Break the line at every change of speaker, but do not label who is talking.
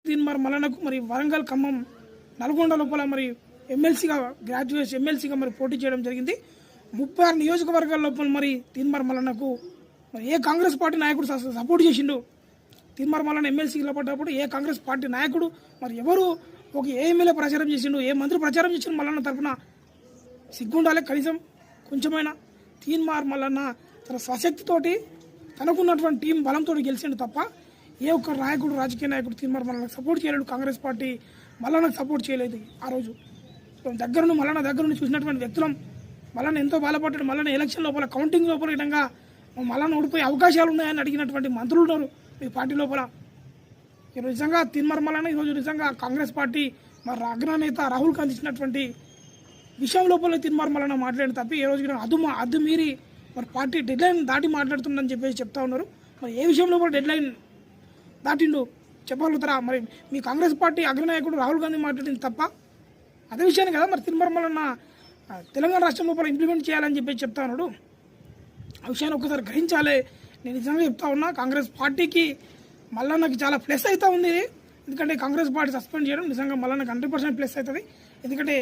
తీన్మార్ మల్లన్నకు మరి వరంగల్, ఖమ్మం, నల్గొండ లోపల మరి ఎమ్మెల్సీగా ఎమ్మెల్సీగా మరి పోటీ చేయడం జరిగింది. 36 నియోజకవర్గాల లోపల మరి తీన్మార్ మల్లన్నకు మరి ఏ కాంగ్రెస్ పార్టీ నాయకుడు సపోర్ట్ చేసిండు? తీన్మార్ మల్లన్న ఎమ్మెల్సీ నిలబడ్డప్పుడు ఏ కాంగ్రెస్ పార్టీ నాయకుడు మరి ఎవరు ఏ ఎమ్మెల్యే ప్రచారం చేసిండు, ఏ మంత్రి ప్రచారం చేసిండు మల్లన్న తరఫున? సిగ్గుండాలి కనీసం కొంచెమైనా. తీన్మార్ మల్లన్న తన స్వశక్తితోటి తనకున్నటువంటి టీం బలంతో గెలిచిండు తప్ప ఏ ఒక్క నాయకుడు, రాజకీయ నాయకుడు తీన్మార్ మల్లన్నకు సపోర్ట్ చేయలేడు. కాంగ్రెస్ పార్టీ మల్లన్నకు సపోర్ట్ చేయలేదు. ఆ రోజు మల్లన్న దగ్గర నుండి చూసినటువంటి వ్యక్తులం మల్లన్న ఎంతో బాధపడ్డాడు. మల్లన్న ఎలక్షన్ లోపల, కౌంటింగ్ లోపల విధంగా మల్లన్న ఓడిపోయే అవకాశాలు ఉన్నాయని అడిగినటువంటి మంత్రులు ఉన్నారు మీ పార్టీ లోపల. ఈరోజు నిజంగా తీన్మార్ మల్లన్న ఈరోజు నిజంగా కాంగ్రెస్ పార్టీ మరి అగ్రనేత రాహుల్ గాంధీ ఇచ్చినటువంటి విషయం లోపల తీన్మార్ మల్లన్న మాట్లాడిన తప్పి ఏ రోజు అద్దు మీరి మరి పార్టీ డెడ్లైన్ దాటి మాట్లాడుతుందని చెప్పేసి చెప్తా ఉన్నారు. మరి ఏ విషయంలో కూడా డెడ్లైన్ దాటిండు చెప్పగలుగుతారా? మరి మీ కాంగ్రెస్ పార్టీ అగ్రనాయకుడు రాహుల్ గాంధీ మాట్లాడింది తప్ప అదే విషయాన్ని కదా మరి తీన్మార్ మల్లన్న తెలంగాణ రాష్ట్రం లోపల ఇంప్లిమెంట్ చేయాలని చెప్పేసి చెప్తా ఉన్నాడు. ఆ విషయాన్ని ఒకసారి గ్రహించాలి. నేను నిజంగా చెప్తా ఉన్నా, కాంగ్రెస్ పార్టీకి మల్లన్నకి చాలా ప్లస్ అవుతా ఉంది. ఎందుకంటే కాంగ్రెస్ పార్టీ సస్పెండ్ చేయడం నిజంగా మల్లన్నకి 100% ప్లస్ అవుతుంది. ఎందుకంటే